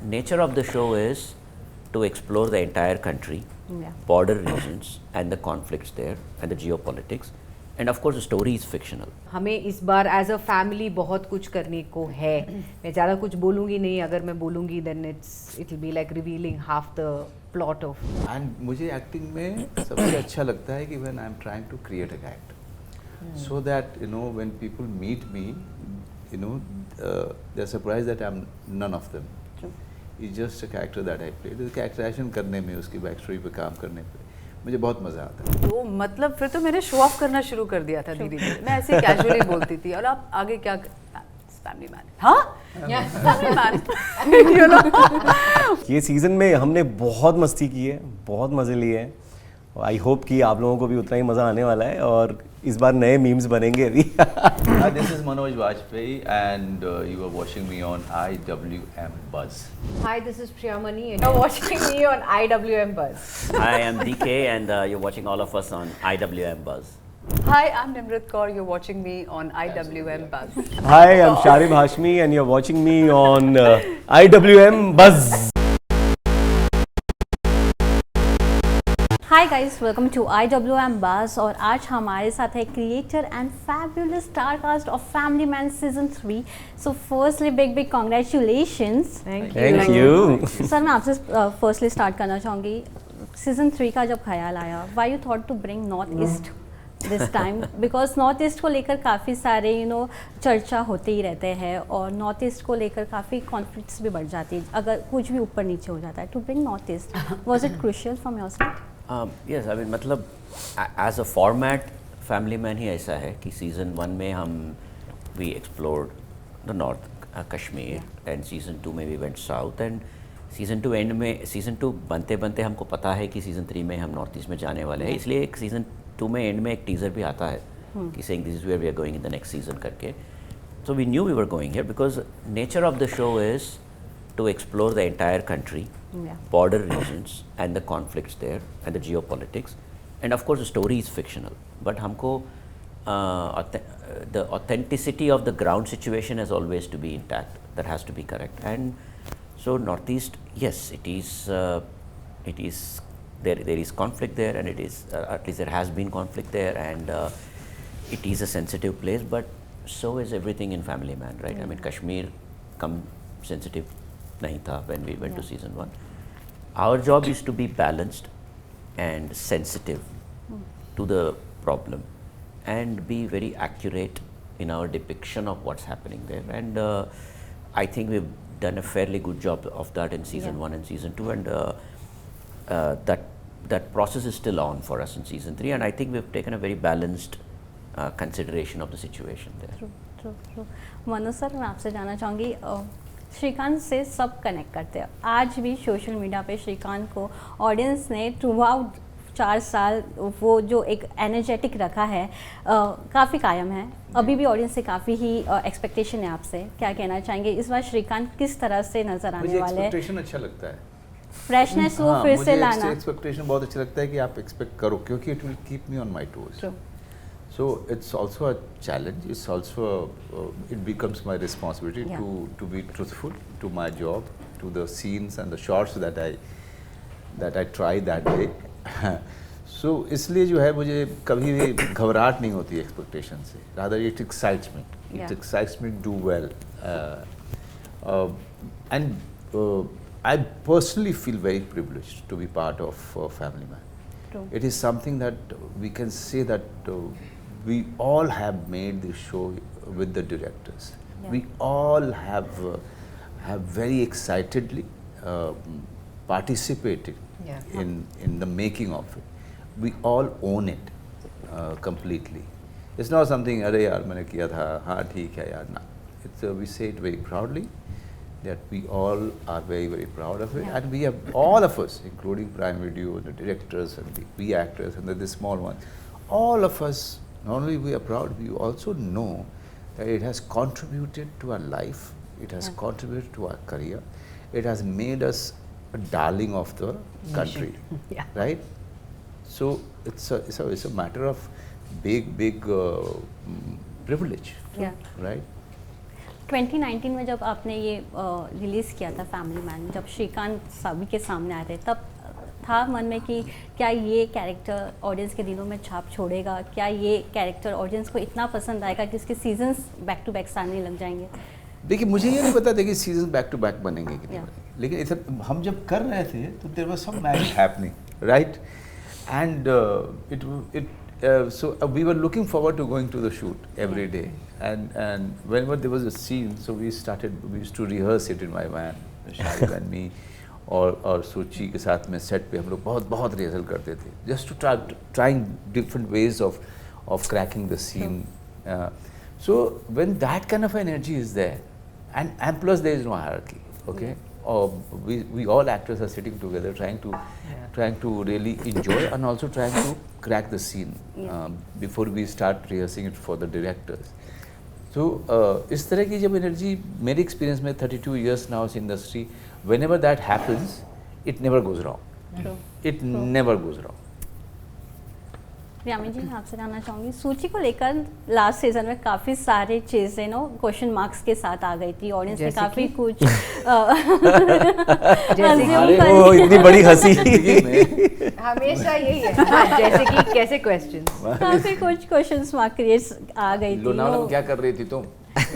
Nature of the show is to explore the entire country, border regions, and the conflicts there, and the geopolitics. And of course, the story is fictional. हमें इस बार as a family बहुत कुछ करने को है. मैं ज़्यादा कुछ बोलूँगी नहीं. अगर मैं बोलूँगी then it will be like revealing half the plot of. And मुझे एक्टिंग में सबसे अच्छा लगता है कि when I am trying to create a character so that you know when people meet me you know they are surprised that I am none of them. It's just a character that I played. Characterisation करने में, उसकी back story पे काम करने पे मुझे बहुत मजा आता है. तो मतलब फिर तो मैंने शो ऑफ करना शुरू कर दिया था धीरे धीरे. मैं ऐसे कैजुअली बोलती थी और आप आगे क्या फैमिली मैन. हाँ फैमिली मैन यू नो. ये सीज़न में हमने बहुत मस्ती की है, बहुत मज़े लिए हैं. आई होप कि आप लोगों को भी उतना ही मज़ा आने वाला है और इस बार नए मीम्स बनेंगे अभी. Hi, this is Manoj Vajpayee and you are watching me on IWM Buzz. Hi, this is Priyamani and you're watching me on IWM Buzz. I am DK, and you're watching all of us on IWM Buzz. Hi, I'm Nimrit Kaur. You're watching me on IWM Buzz. Hi, I'm Sharib Hashmi and you're watching me on IWM Buzz. Hi guys, welcome to IWM Buzz और आज हमारे साथ है creator and fabulous star cast of Family Man season 3. So firstly big congratulations. Thank you. Sir, मैं आपसे firstly start करना चाहूँगी. Season 3 का जब ख्याल आया, why you thought to bring north East this time? Because North East को लेकर काफ़ी सारे चर्चा होते ही रहते हैं और नॉर्थ ईस्ट को लेकर काफ़ी कॉन्फ्लिक्ट्स भी बढ़ जाती है अगर कुछ भी ऊपर नीचे हो जाता है. To bring north east, was it crucial from your side? Yes, I mean मतलब as a format family man ही ऐसा है कि सीज़न 1 में हम we explored the north Kashmir and season 2 में we went south and season 2 and में season 2 बनते बनते हमको पता है कि सीज़न 3 में हम नॉर्थ ईस्ट में जाने वाले हैं. इसलिए एक सीज़न 2 में एंड में एक टीज़र भी आता है कि saying this is where we are going in the next season करके. So we new we were going here because nature of the show is to explore the entire country, border regions and the conflicts there and the geopolitics, and of course the story is fictional, but humko the authenticity of the ground situation has always to be intact. That has to be correct. And so northeast, yes, it is there is conflict there, and it is at least there has been conflict there, and it is a sensitive place, but so is everything in Family Man, right? I mean Kashmir come sensitive nahi tha when we went to season 1. Our job is to be balanced and sensitive to the problem and be very accurate in our depiction of what's happening there, and I think we've done a fairly good job of that in season 1 and season 2, and that process is still on for us in season 3, and I think we've taken a very balanced consideration of the situation there. True. Manoj sir, मैं आपसे जानना चाहूँगी, श्रीकांत से सब connect करते हैं. आज भी सोशल मीडिया पे श्रीकांत को ऑडियंस ने थ्रू आउट 4 साल वो जो एक एनर्जेटिक रखा है काफ़ी कायम है. अभी भी ऑडियंस से काफ़ी ही एक्सपेक्टेशन है आपसे. क्या कहना चाहेंगे इस बार श्रीकांत किस तरह से नजर आने वाले हैं? एक्सपेक्टेशन अच्छा लगता है, फ्रेशनेस वो फिर से लाना. एक्सपेक्टेशन बहुत अच्छा लगता है कि आप एक्सपेक्ट करो, क्योंकि it will keep me on my toes. So it's also a challenge. It's also it becomes my responsibility to be truthful to my job, to the scenes and the shots that I try that day. So इसलिए जो है मुझे कभी भी घबराहट नहीं होती expectation से. Rather it excites me. It excites me to do well. And I personally feel very privileged to be part of Family Man. True. It is something that we can say that we all have made this show with the directors. We all have very excitedly participated in the making of it. We all own it completely. It's not something अरे यार मैंने किया था, हाँ ठीक है यार, ना. It's we say it very proudly that we all are very proud of it, and we have all of us, including Prime Video, the directors and the actors and the small ones, all of us. Not only we are proud, we also know that it has contributed to our life, it has contributed to our career, it has made us a darling of the country, right? So it's a matter of big privilege, right? 2019 में जब आपने ये release किया था family man, जब श्रीकांत सभी के सामने आए थे, तब था मन में कि क्या ये कैरेक्टर ऑडियंस के दिलों में छाप छोड़ेगा, क्या ये कैरेक्टर ऑडियंस को इतना पसंद आएगा कि इसके सीजन्स बैक टू बैक सामने लग जाएंगे? देखिए मुझे ये नहीं पता था कि सीजन बैक टू बैक बनेंगे कि नहीं Yeah. बनेंगे, लेकिन इधर हम जब कर रहे थे तो there was some magic happening, right? And so we were looking forward to going to the shoot every day, and whenever there was a scene, so we used to rehearse it in my van, Shahid and me, और सूची के साथ में set पे हम लोग बहुत rehearsal करते थे, just to trying different ways of cracking the scene. So when that kind of energy is there, and plus there is no hierarchy, okay? Or we all actors are sitting together trying to really enjoy and also trying to crack the scene before we start rehearsing it for the directors. So इस तरह की जब energy मेरे experience में 32 years now in industry, whenever that happens, it never goes wrong. True. It never goes wrong. यामी जी, मैं आपसे जानना चाहूँगी, सूची को लेकर लास्ट सीजन में काफ़ी सारे चीज़ें क्वेश्चन मार्क्स के साथ आ गई थी, ऑडियंस ने काफ़ी कुछ ओ इतनी बड़ी हंसी हमेशा यही है। हाँ, जैसे कि कैसे क्वेश्चन, काफ़ी कुछ क्वेश्चन मार्क क्रिएट आ गई थी। लोनावला में क्या कर रही थी तुम?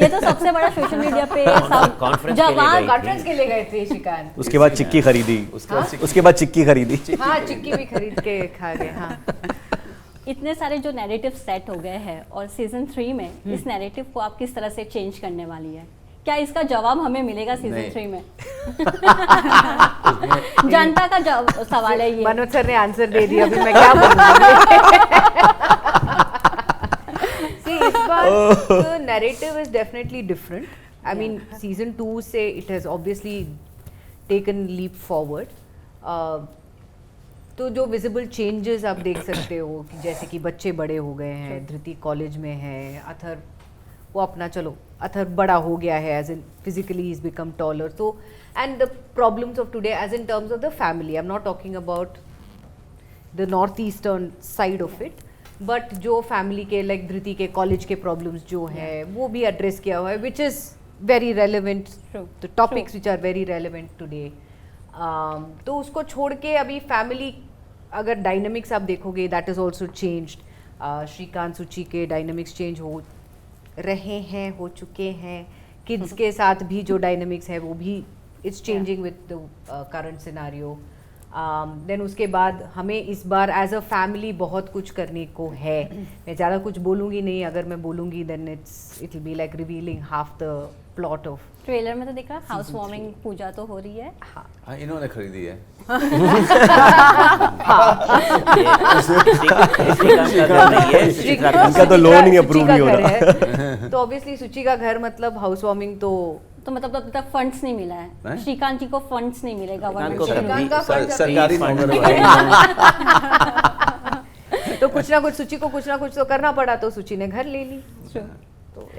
ये तो सबसे बड़ा सोशल मीडिया पे सब कॉन्फ्रेंस जवान कॉन्फ्रेंस के लिए गए थे श्रीकांत। उसके बाद चिक्की खरीदी, उसके बाद चिक्की खरीदी। हाँ, चिक्की भी खरीद के खा गए। हाँ, इतने सारे जो नैरेटिव सेट हो गए हैं, और सीजन 3 में इस नैरेटिव को आप किस तरह से चेंज करने वाली है? क्या इसका जवाब हमें मिलेगा सीजन 3 में? जनता का सवाल है ये। मनोज सर ने आंसर दे दिया, अभी मैं क्या बोलूँ? See, इस बार the narrative is definitely different. I mean, season 2 से it has obviously taken leap forward. तो जो विजिबल चेंजेस आप देख सकते हो कि जैसे कि बच्चे बड़े हो गए हैं, धृति कॉलेज में है, अथर वो अपना चलो अथर बड़ा हो गया है, as in physically is become taller, तो and the problems of today as in terms of the family, I am not talking about the north eastern side of it, but जो फैमिली के लाइक धृति के college के problems जो है वो भी address किया हुआ है, which is very relevant, the topics which are very relevant today. तो उसको छोड़ के अभी फैमिली अगर डायनामिक्स आप देखोगे, that is also changed. Srikant Suchi के डायनामिक्स चेंज हो रहे हैं, हो चुके हैं। किड्स के साथ भी जो डायनामिक्स है वो भी it's changing with the current scenario. Then उसके बाद हमें इस बार एज अ फैमिली बहुत कुछ करने को है। मैं ज़्यादा कुछ बोलूँगी नहीं, अगर मैं बोलूँगी then it will be like revealing half the plot of. Trailer में तो दिख रहा है हाउस वार्मिंग पूजा तो हो रही है। हाँ, इन्होंने खरीदी है। इनका तो लोन ही अप्रूव नहीं हो रहा। तो ऑब्वियसली सूची का घर मतलब हाउस वार्मिंग, तो मतलब अब तक फंड्स नहीं मिला है श्रीकांत जी को, फंड्स नहीं मिलेगा श्रीकांत का फंड सरकारी तो कुछ ना कुछ सूची को कुछ ना कुछ तो करना पड़ा, तो सूची ने घर ले ली। तो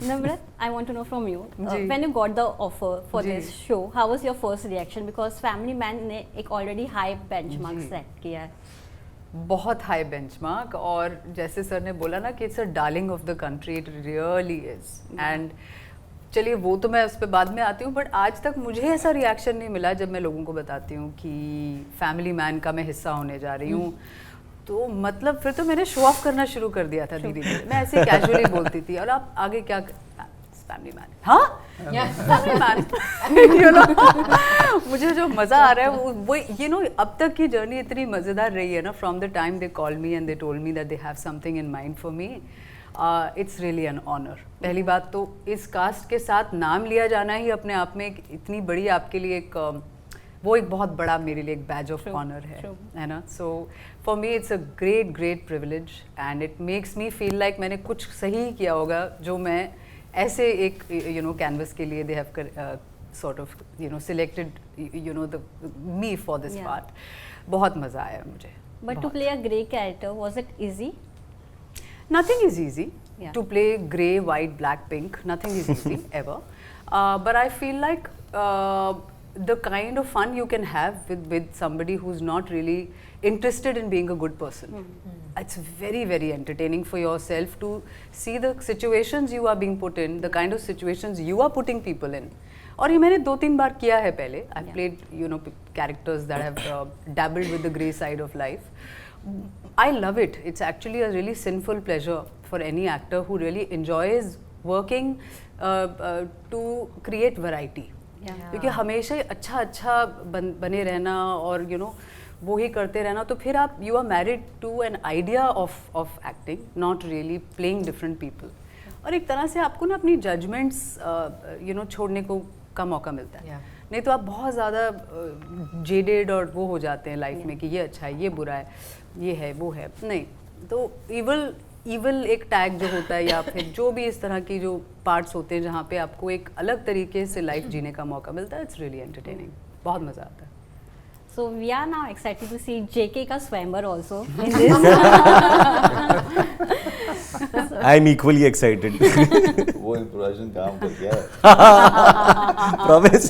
Namrat, I want to know from you, when you got the offer for this show, how was your first reaction? Because Family Man ने एक already high benchmark set किया है। बहुत हाई बेंचमार्क, और जैसे सर ने बोला ना कि it's a darling of the country, it really is. And चलिए वो तो मैं उस पर बाद में आती हूँ, बट आज तक मुझे ऐसा रिएक्शन नहीं मिला जब मैं लोगों को बताती हूँ कि फैमिली मैन का मैं हिस्सा होने जा रही हूँ। तो मतलब फिर तो मैंने शो ऑफ करना शुरू कर दिया था धीरे धीरे। मैं ऐसे कैजुअली बोलती थी, और आप आगे क्या फैमिली मैन, हाँ फैमिली मैन, यू नो। मुझे जो मज़ा आ रहा है वो यू नो, अब तक की जर्नी इतनी मज़ेदार रही है ना, from the time they call me and they told me that they have something in mind for me. It's really an honour. पहली बात तो इस कास्ट के साथ नाम लिया जाना ही अपने आप में इतनी बड़ी आपके लिए एक वो एक बहुत बड़ा मेरे लिए एक बैज ऑफ ऑनर है ना। So for me it's a great privilege, and it makes me feel like मैंने कुछ सही किया होगा जो मैं ऐसे एक यू नो कैनवस के लिए they have sort of you know selected you know the me for this part. बहुत मज़ा आया मुझे। But to play a grey character, was it easy? Nothing is easy. To play grey, white, black, pink, nothing is easy ever. But I feel like the kind of fun you can have with somebody who's not really interested in being a good person. It's very, very entertaining for yourself to see the situations you are being put in, the kind of situations you are putting people in. और ये मैंने 2-3 बार किया है पहले. I've played, you know, characters that have dabbled with the grey side of life. I love it. It's actually a really sinful pleasure for any actor who really enjoys working to create variety. क्योंकि हमेशा ही अच्छा बने रहना और you know वो ही करते रहना, तो फिर आप you are married to an idea of acting, not really playing different people. और एक तरह से आपको ना अपनी judgments you know छोड़ने को का मौका मिलता है. नहीं तो आप बहुत ज़्यादा jaded और वो हो जाते हैं लाइफ में कि ये अच्छा है, ये बुरा है, ये है, वो है. नहीं, तो evil एक टैग जो होता है या फिर जो भी इस तरह की जो पार्ट्स होते हैं जहाँ पे आपको एक अलग तरीके से लाइफ जीने का मौका मिलता है. It's really entertaining. बहुत मज़ा आता है. So we are now excited to see JK का स्वयंवर also in this. I am equally excited. वो improvisation काम कर गया है. Promise.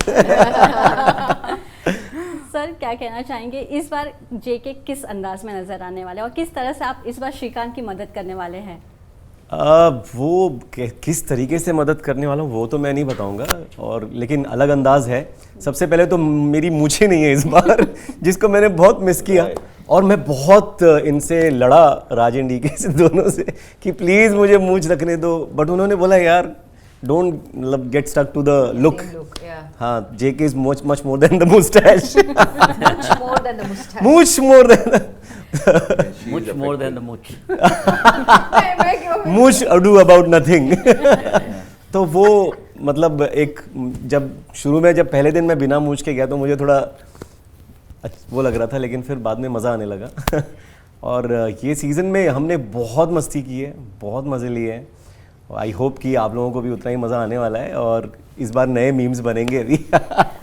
सर क्या कहना चाहेंगे इस बार JK किस अंदाज में नजर आने वाले हैं और किस तरह से आप इस बार श्रीकांत की मदद करने वाले हैं? वो किस तरीके से मदद करने वाला हूँ वो तो मैं नहीं बताऊंगा, और लेकिन अलग अंदाज है. सबसे पहले तो मेरी मूंछ ही नहीं है इस बार जिसको मैंने बहुत मिस किया, और मैं बहुत इनसे लड़ा राज एंड डीके से दोनों से कि प्लीज़ मुझे मूंछ रखने दो, बट उन्होंने बोला यार डोंट मतलब get stuck to the look. हाँ, JK is much more than the moustache. much more than the much. much ado about nothing. तो वो मतलब एक जब शुरू में जब पहले दिन मैं बिना मूछ के गया तो मुझे थोड़ा वो लग रहा था, लेकिन फिर बाद में मज़ा आने लगा. और ये सीज़न में हमने बहुत मस्ती की है, बहुत मज़े लिए हैं. आई होप कि आप लोगों को भी उतना ही मज़ा आने वाला है और इस बार नए मीम्स बनेंगे अभी.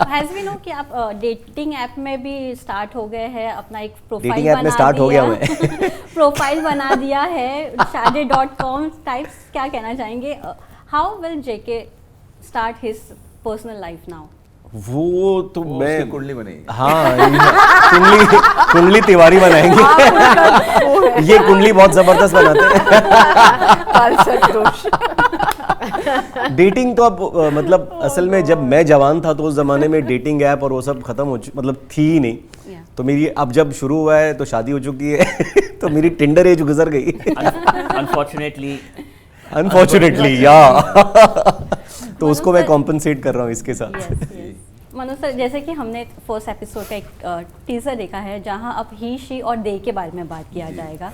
हैज़ वी नो कि आप डेटिंग ऐप में भी स्टार्ट हो गए हैं, अपना एक प्रोफाइल डेटिंग ऐप में स्टार्ट हो गया मैं. प्रोफाइल बना दिया है shaadi.com टाइप्स. क्या कहना चाहेंगे? How will JK start his personal life now? वो तो मैं कुंडली बनेगी. हाँ, कुंडली तिवारी बनाएंगे. ये कुंडली बहुत जबरदस्त बनाते हैं. डेटिंग तो अब मतलब असल में जब मैं जवान था तो उस जमाने में डेटिंग ऐप और वो सब खत्म हो मतलब थी ही नहीं. तो मेरी अब जब शुरू हुआ है तो शादी हो चुकी है तो मेरी टिंडर एज गुजर गई. अनफॉर्चुनेटली या तो उसको मैं कॉम्पनसेट कर रहा हूँ इसके साथ. मनोज सर, जैसे कि हमने फर्स्ट एपिसोड का एक टीजर देखा है जहां अब ही शी और दे के बारे में बात किया जाएगा.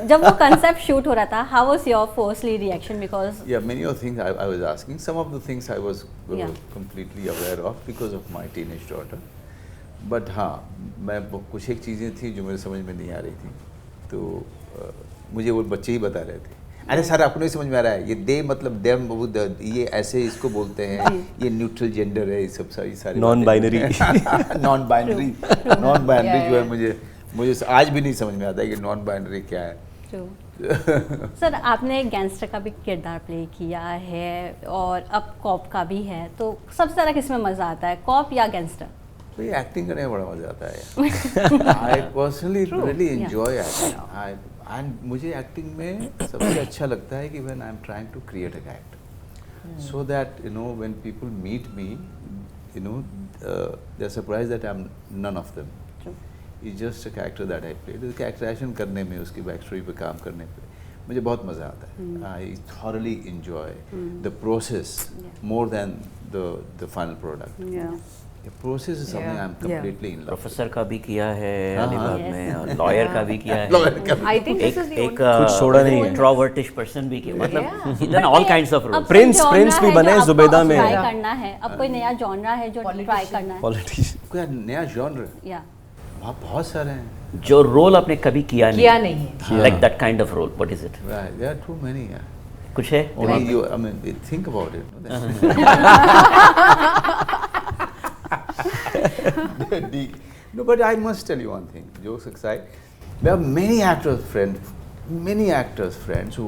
जब वो कंसेप्ट शूट हो रहा था, how was your firstly reaction? Because many of things I was asking, some of the things I was completely aware of because of my teenage daughter, but हाँ, मैं कुछ एक चीज़ें थी जो मेरे समझ में नहीं आ रही थी, तो मुझे वो बच्चे ही बता रहे थे. अरे सर आपको नहीं समझ में आ रहा है, ये दे मतलब देम, ये ऐसे इसको बोलते हैं, ये न्यूट्रल जेंडर है, ये सब सारी नॉन बाइनरी नॉन बाइनरी जो है मुझे आज भी नहीं समझ में आता है कि नॉन बाइनरी क्या है. सर आपने गैंगस्टर का भी किरदार प्ले किया है और अब कॉप का भी है, तो सबसे ज़्यादा किसमें मज़ा आता है, कॉप या गैंगस्टर? तो ये एक्टिंग करने में बड़ा मज़ा आता है. I personally really enjoy acting. And मुझे एक्टिंग में सबसे अच्छा लगता है कि when I am trying to create a character, so that you know when people meet me, you know they are surprised that I am none of them. It's just a character that I played. Characterisation करने में, उसकी back story पे काम करने पे मुझे बहुत मज़ा आता है. I thoroughly enjoy the process more than the final product. The process is something I'm completely in love. Professor का भी किया है अलीबाग में, और लॉयर का भी किया है. I think this is the एक कुछ छोड़ा नहीं है. इंट्रोवर्टिश पर्सन भी किया, मतलब he done all kinds of roles. Prince भी बने जुबेदा में. ट्राई करना है, अब कोई नया जॉनरा है जो ट्राई करना है. पॉलिटिशियन. कोई नया जॉनर? या वहाँ बहुत सारे हैं. जो रोल आपने कभी किया नहीं है. Like that kind of role, what is it? Right, there are too many. कुछ है? Only you, I mean, think about it. No, but I must tell you one thing. Jokes aside, there are many actors friends who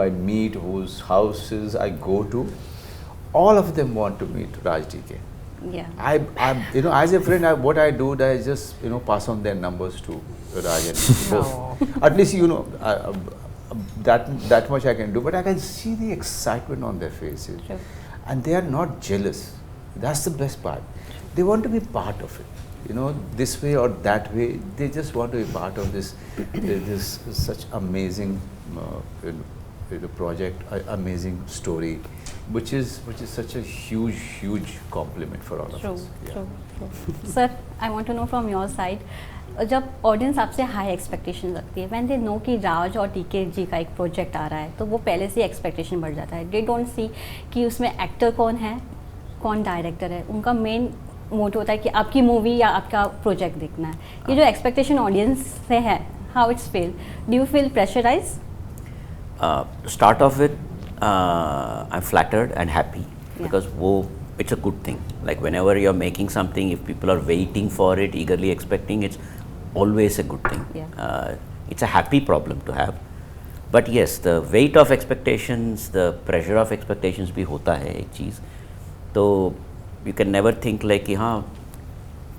I meet, whose houses I go to. All of them want to meet Raj DK. Yeah. You know, as a friend, what I do, I just, you know, pass on their numbers to Raj and both. At least, you know, that much I can do, but I can see the excitement on their faces. True. And they are not jealous. That's the best part. They want to be part of it. You know, this way or that way, they just want to be part of this such amazing project, amazing story, which is such a huge compliment for all of True, us. Yeah. true. Sir, I want to know from your side, जब audience आपसे high expectation रखती है, when they know कि राज और टीके जी का एक project आ रहा है, तो वो पहले से एक्सपेक्टेशन बढ़ जाता है. दे डोंट सी कि उसमें एक्टर कौन है, कौन डायरेक्टर है. उनका मेन मोटिव होता है कि आपकी मूवी या आपका प्रोजेक्ट देखना है. ये जो एक्सपेक्टेशन ऑडियंस से है, how it's feel, do you feel pressurise? To start off with, I'm flattered and happy because it's a good thing. Like whenever you're making something, if people are waiting for it, eagerly expecting, it's always a good thing. Yeah. It's a happy problem to have. But yes, the weight of expectations, the pressure of expectations भी होता है एक चीज़. तो you can never think like कि हाँ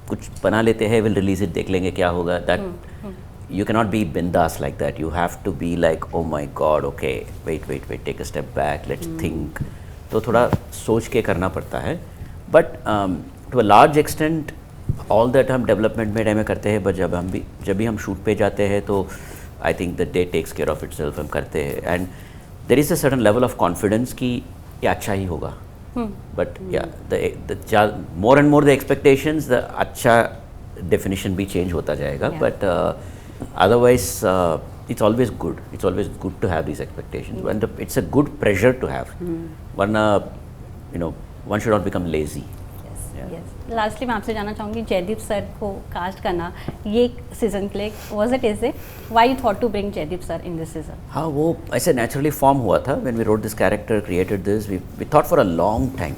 कुछ बना लेते हैं, we'll release it, देख लेंगे क्या होगा. That you cannot be bindas like that. You have to be like, oh my God, okay, wait, take a step back, let's think. तो थोड़ा सोच के करना पड़ता है. But to a large extent, all that हम development में time में करते हैं, but जब भी हम शूट पे जाते हैं तो I think the day takes care of itself. हम करते हैं and there is a certain level of confidence कि ये अच्छा ही होगा. But yeah, the more and more the expectations, the अच्छा definition भी change होता जाएगा. Yeah. But otherwise, it's always good. It's always good to have these expectations, and it's a good pressure to have. One, you know, one should not become lazy. Yeah. Yes. Lastly मैं आपसे जानना चाहूँगी, Jaideep sir को cast करना ये season के लिए was it easy? Why you thought to bring Jaideep sir in this season? हाँ, वो ऐसे नेचुरली फॉर्म हुआ था. When we wrote this character, created this, we thought for a long time.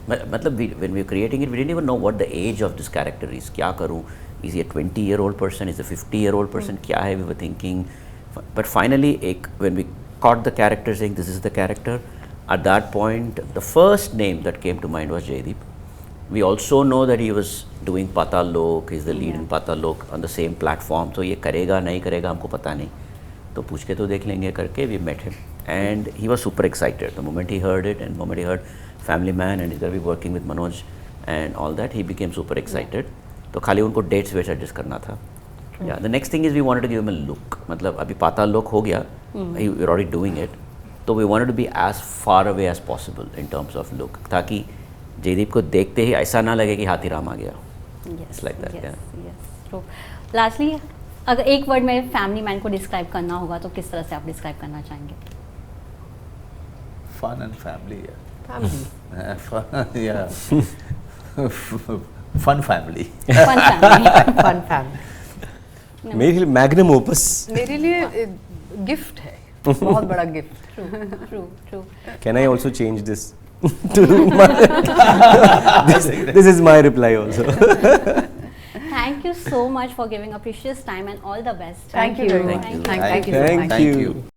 मतलब when we were creating it, we didn't even know what the age of this character is. क्या करूँ? Is he a 20-year-old person? Is he a 50-year-old person? क्या है? We were thinking, but finally, when we caught the character saying this is the character, at that point, the first name that came to mind was Jaideep. We also know that he was doing Patal Lok. He's the lead in Patal Lok on the same platform. तो ये करेगा नहीं करेगा हमको पता नहीं. तो पूछ के तो देख लेंगे करके. We met him and he was super excited. The moment he heard it and the moment he heard Family Man and he's going to be working with Manoj and all that, he became super excited. तो खाली उनको dates weights adjust करना था. या the next thing is we wanted to give him a look. मतलब अभी पाताल लोक हो गया, we are already doing it, तो we wanted to be as far away as possible in terms of look, ताकि जयदीप को देखते ही ऐसा ना लगे कि हाथीराम आ गया. It's like that, yeah. Lastly, अगर एक वर्ड में फैमिली मैन को डिस्क्राइब करना होगा तो किस तरह से आप डिस्क्राइब करना चाहेंगे? Fun and family, yeah. Family. Fun, yeah. Fun family. Fun family. Fun family. मेरे लिए मैग्नम ओपस. मेरे लिए गिफ्ट है, बहुत बड़ा gift. True. Can I also change this? This is my reply also. Thank you so much for giving a precious time and all the best. Thank you very much. Thank you. Thank you. Thank you.